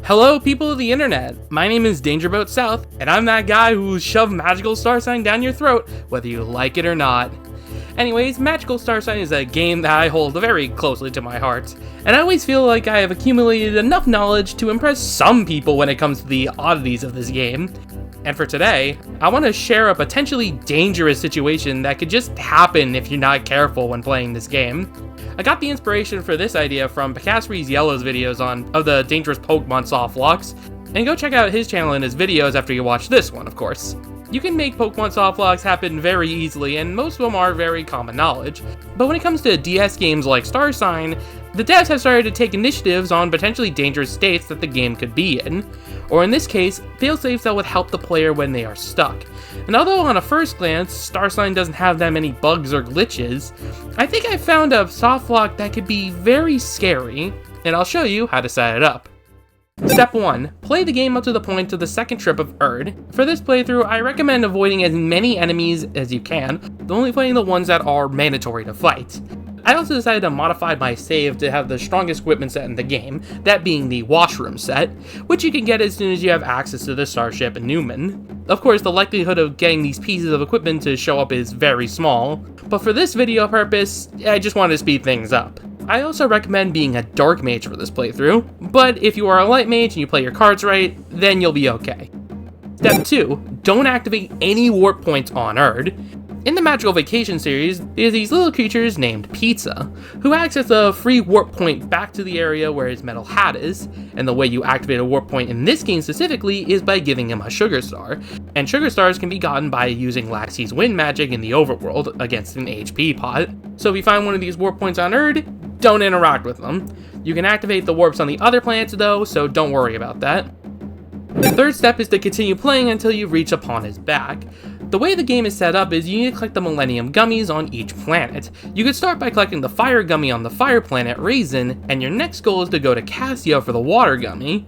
Hello people of the internet, my name is Dangerboatsouth, and I'm that guy who will shove Magical Starsign down your throat, whether you like it or not. Anyways, Magical Starsign is a game that I hold very closely to my heart, and I always feel like I have accumulated enough knowledge to impress some people when it comes to the oddities of this game. And for today, I want to share a potentially dangerous situation that could just happen if you're not careful when playing this game. I got the inspiration for this idea from Pikasprey's Yellow's videos of the dangerous Pokemon Softlocks, and go check out his channel and his videos after you watch this one, of course. You can make Pokemon Softlocks happen very easily, and most of them are very common knowledge, but when it comes to DS games like Starsign, the devs have started to take initiatives on potentially dangerous states that the game could be in, or in this case, failsafes that would help the player when they are stuck. And although on a first glance, Starsign doesn't have that many bugs or glitches, I think I found a softlock that could be very scary, and I'll show you how to set it up. Step 1. Play the game up to the point of the second trip of Erd. For this playthrough, I recommend avoiding as many enemies as you can, only playing the ones that are mandatory to fight. I also decided to modify my save to have the strongest equipment set in the game, that being the washroom set, which you can get as soon as you have access to the starship Newman. Of course, the likelihood of getting these pieces of equipment to show up is very small, but for this video purpose, I just wanted to speed things up. I also recommend being a dark mage for this playthrough, but if you are a light mage and you play your cards right, then you'll be okay. Step 2. Don't activate any warp points on Erd. In the Magical Vacation series, there's these little creatures named Pizza, who access a free warp point back to the area where his metal hat is, and the way you activate a warp point in this game specifically is by giving him a Sugar Star, and Sugar Stars can be gotten by using Laxey's Wind magic in the overworld against an HP pot. So if you find one of these warp points on Erd, don't interact with them. You can activate the warps on the other planets though, so don't worry about that. The third step is to continue playing until you reach upon his back. The way the game is set up is you need to collect the Millennium Gummies on each planet. You could start by collecting the Fire Gummy on the Fire Planet, Raisin, and your next goal is to go to Cassia for the Water Gummy.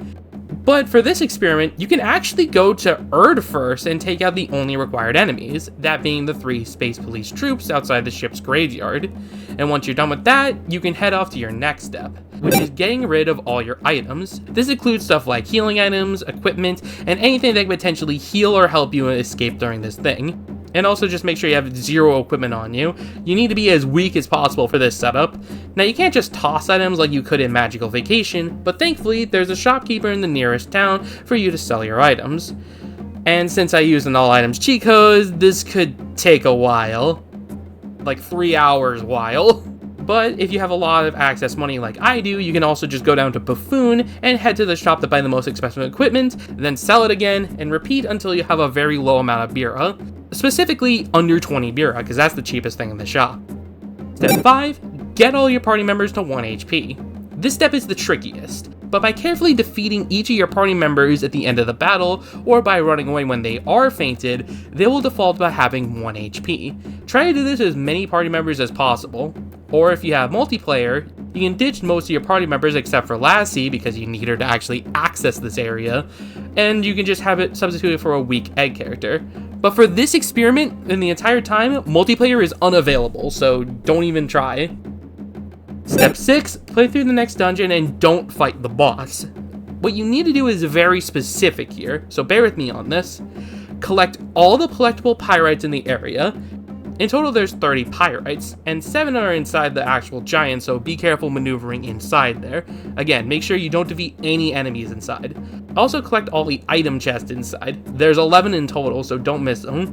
But for this experiment, you can actually go to Erd first and take out the only required enemies, that being the 3 Space Police troops outside the ship's graveyard. And once you're done with that, you can head off to your next step, which is getting rid of all your items. This includes stuff like healing items, equipment, and anything that can potentially heal or help you escape during this thing. And also just make sure you have 0 equipment on you. You need to be as weak as possible for this setup. Now you can't just toss items like you could in Magical Vacation, but thankfully there's a shopkeeper in the nearest town for you to sell your items. And since I used an all items cheat code, this could take a while. Like 3 hours while. But if you have a lot of access money like I do, you can also just go down to Buffoon and head to the shop to buy the most expensive equipment, then sell it again, and repeat until you have a very low amount of Bira. Specifically under 20 Bira, because that's the cheapest thing in the shop. Step 5. Get all your party members to 1 HP. This step is the trickiest, but by carefully defeating each of your party members at the end of the battle, or by running away when they are fainted, they will default by having 1 HP. Try to do this with as many party members as possible, or if you have multiplayer, you can ditch most of your party members except for Lassie because you need her to actually access this area, and you can just have it substituted for a weak egg character. But for this experiment, in the entire time, multiplayer is unavailable, so don't even try. Step 6, play through the next dungeon and don't fight the boss. What you need to do is very specific here, so bear with me on this. Collect all the collectible pyrites in the area. In total there's 30 pyrites, and 7 are inside the actual giant, so be careful maneuvering inside there. Again, make sure you don't defeat any enemies inside. Also collect all the item chests inside. There's 11 in total, so don't miss them.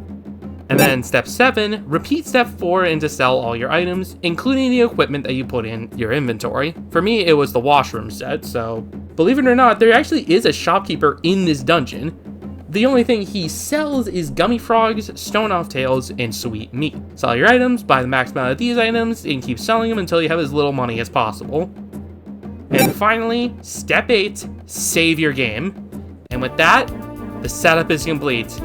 And then step 7, repeat step 4 and to sell all your items, including the equipment that you put in your inventory. For me, it was the washroom set, so believe it or not, there actually is a shopkeeper in this dungeon. The only thing he sells is gummy frogs, stone off tails, and sweet meat. Sell your items, buy the max amount of these items, and keep selling them until you have as little money as possible. And finally, step 8, save your game. And with that, the setup is complete.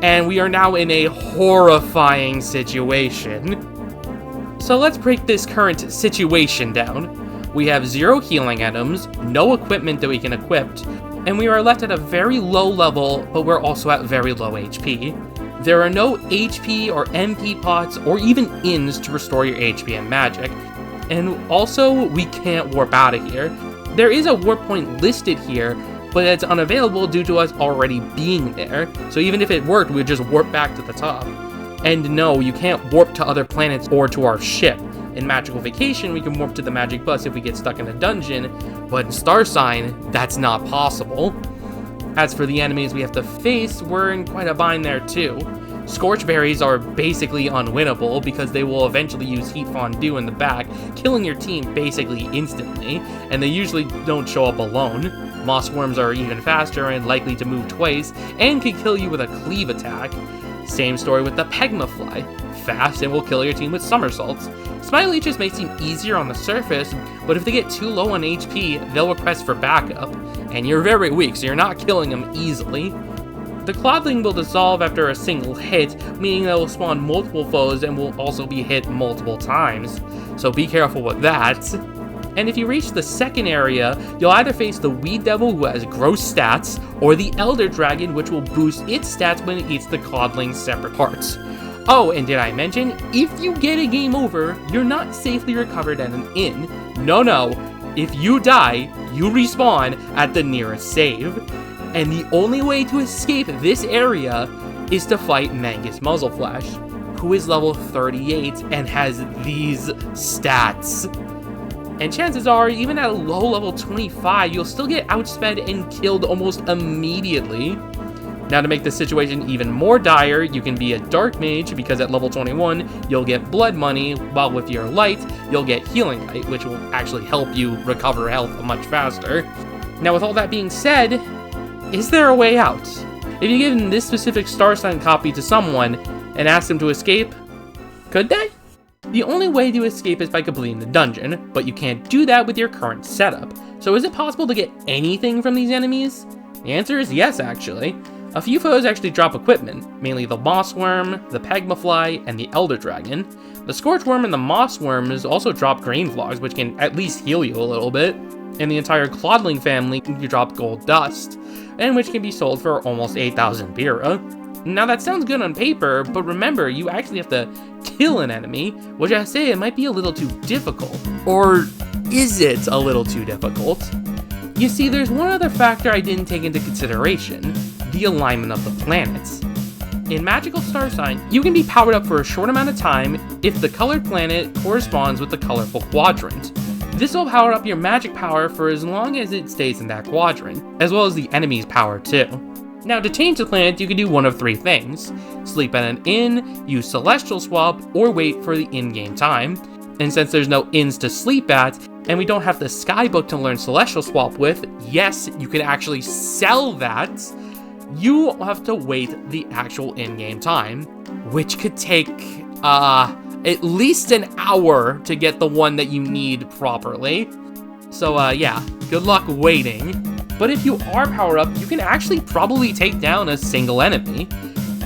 And we are now in a horrifying situation. So let's break this current situation down. We have 0 healing items, no equipment that we can equip, and we are left at a very low level, but we're also at very low HP. There are no HP or MP pots or even inns to restore your HP and magic. And also, we can't warp out of here. There is a warp point listed here, but it's unavailable due to us already being there. So even if it worked, we'd just warp back to the top. And no, you can't warp to other planets or to our ship. In Magical Vacation, we can warp to the magic bus if we get stuck in a dungeon, but in Starsign, that's not possible. As for the enemies we have to face, we're in quite a bind there too. Scorch berries are basically unwinnable because they will eventually use heat fondue in the back, killing your team basically instantly, and they usually don't show up alone. Moss worms are even faster and likely to move twice, and can kill you with a cleave attack. Same story with the Pegmafly, fast and will kill your team with somersaults. Smile leeches may seem easier on the surface, but if they get too low on HP, they'll request for backup, and you're very weak, so you're not killing them easily. The Clodling will dissolve after a single hit, meaning they will spawn multiple foes and will also be hit multiple times, so be careful with that. And if you reach the second area, you'll either face the Weed Devil, who has gross stats, or the Elder Dragon, which will boost its stats when it eats the Clodling's separate parts. Oh, and did I mention, if you get a game over, you're not safely recovered at an inn. No, if you die, you respawn at the nearest save. And the only way to escape this area is to fight Mangus Muzzleflash, who is level 38 and has these stats. And chances are, even at a low level 25, you'll still get outsped and killed almost immediately. Now, to make the situation even more dire, you can be a Dark Mage, because at level 21, you'll get Blood Money, while with your Light, you'll get Healing Light, which will actually help you recover health much faster. Now, with all that being said, is there a way out? If you give this specific Starsign copy to someone and ask them to escape, could they? The only way to escape is by completing the dungeon, but you can't do that with your current setup. So is it possible to get anything from these enemies? The answer is yes, actually. A few foes actually drop equipment, mainly the Moss Worm, the Pegmafly, and the Elder Dragon. The Scorch Worm and the Moss Worms also drop grain vlogs, which can at least heal you a little bit. And the entire Clodling family can drop gold dust, and which can be sold for almost 8,000 Bira. Now that sounds good on paper, but remember, you actually have to kill an enemy, which I say it might be a little too difficult. Or is it a little too difficult? You see, there's one other factor I didn't take into consideration, the alignment of the planets. In Magical Starsign, you can be powered up for a short amount of time if the colored planet corresponds with the colorful quadrant. This will power up your magic power for as long as it stays in that quadrant, as well as the enemy's power too. Now, to change the planet, you can do one of three things: sleep at an inn, use Celestial Swap, or wait for the in-game time. And since there's no inns to sleep at, and we don't have the Skybook to learn Celestial Swap with, yes, you can actually sell that. You have to wait the actual in-game time, which could take, at least an hour to get the one that you need properly. So, yeah, good luck waiting. But if you are powered up, you can actually probably take down a single enemy,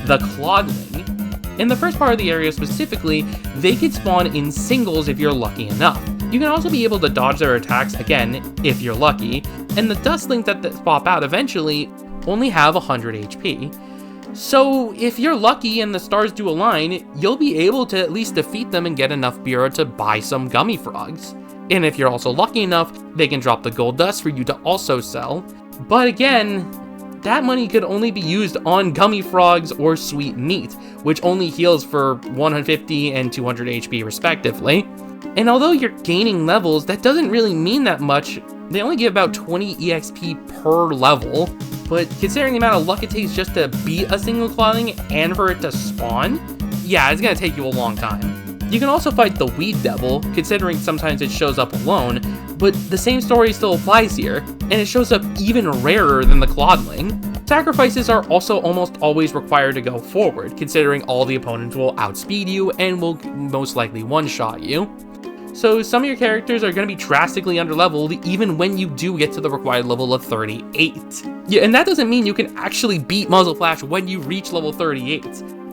the Clodling. In the first part of the area specifically, they can spawn in singles if you're lucky enough. You can also be able to dodge their attacks, again, if you're lucky, and the Dustlings that pop out eventually only have 100 HP. So if you're lucky and the stars do align, you'll be able to at least defeat them and get enough Bira to buy some gummy frogs. And if you're also lucky enough, they can drop the gold dust for you to also sell. But again, that money could only be used on gummy frogs or sweet meat, which only heals for 150 and 200 HP respectively. And although you're gaining levels, that doesn't really mean that much. They only give about 20 EXP per level, but considering the amount of luck it takes just to beat a single Clodling and for it to spawn, yeah, it's gonna take you a long time. You can also fight the Weed Devil, considering sometimes it shows up alone, but the same story still applies here, and it shows up even rarer than the Clodling. Sacrifices are also almost always required to go forward, considering all the opponents will outspeed you and will most likely one-shot you. So some of your characters are going to be drastically underleveled even when you do get to the required level of 38. Yeah, and that doesn't mean you can actually beat Muzzleflash when you reach level 38.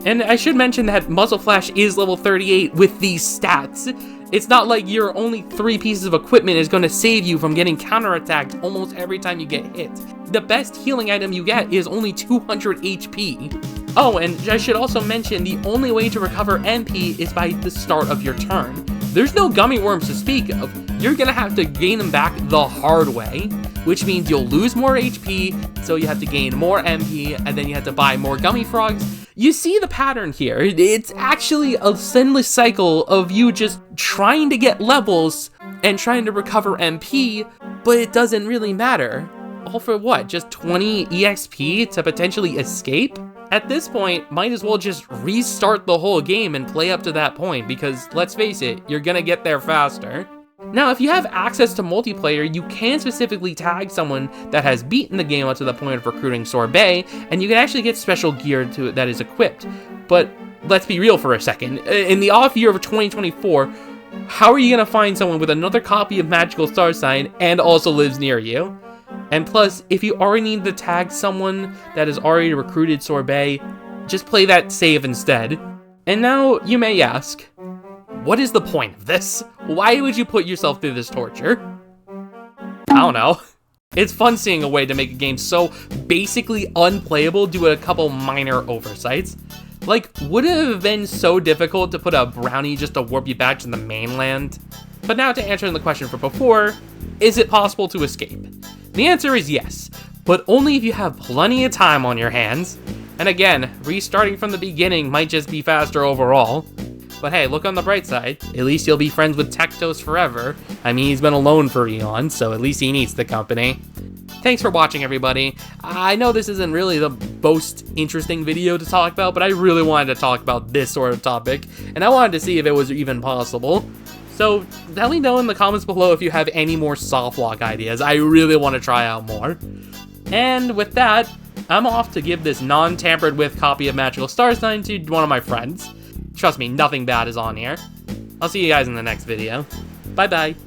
And I should mention that Muzzleflash is level 38 with these stats. It's not like your only 3 pieces of equipment is going to save you from getting counterattacked almost every time you get hit. The best healing item you get is only 200 HP. Oh, and I should also mention the only way to recover MP is by the start of your turn. There's no gummy worms to speak of. you're gonna have to gain them back the hard way, which means you'll lose more HP, so you have to gain more MP, and then you have to buy more gummy frogs. You see the pattern here. It's actually a endless cycle of you just trying to get levels and trying to recover MP, but it doesn't really matter. All for what? Just 20 EXP to potentially escape? At this point, might as well just restart the whole game and play up to that point, because let's face it, you're gonna get there faster. Now, if you have access to multiplayer, you can specifically tag someone that has beaten the game up to the point of recruiting Sorbet, and you can actually get special gear to it that is equipped. But let's be real for a second. In the off year of 2024, how are you gonna find someone with another copy of Magical Starsign and also lives near you? And plus, if you already need to tag someone that has already recruited Sorbet, just play that save instead. And now, you may ask, what is the point of this? Why would you put yourself through this torture? I don't know. It's fun seeing a way to make a game so basically unplayable due to a couple minor oversights. Like, would it have been so difficult to put a brownie just to warp you back to the mainland? But now to answer the question from before, is it possible to escape? The answer is yes, but only if you have plenty of time on your hands. And again, restarting from the beginning might just be faster overall. But hey, look on the bright side. At least you'll be friends with Tectos forever. I mean, he's been alone for eons, so at least he needs the company. Thanks for watching, everybody. I know this isn't really the most interesting video to talk about, but I really wanted to talk about this sort of topic, and I wanted to see if it was even possible. So let me know in the comments below if you have any more softlock ideas. I really want to try out more. And with that, I'm off to give this non-tampered with copy of Magical Starsign to one of my friends. Trust me, nothing bad is on here. I'll see you guys in the next video. Bye bye.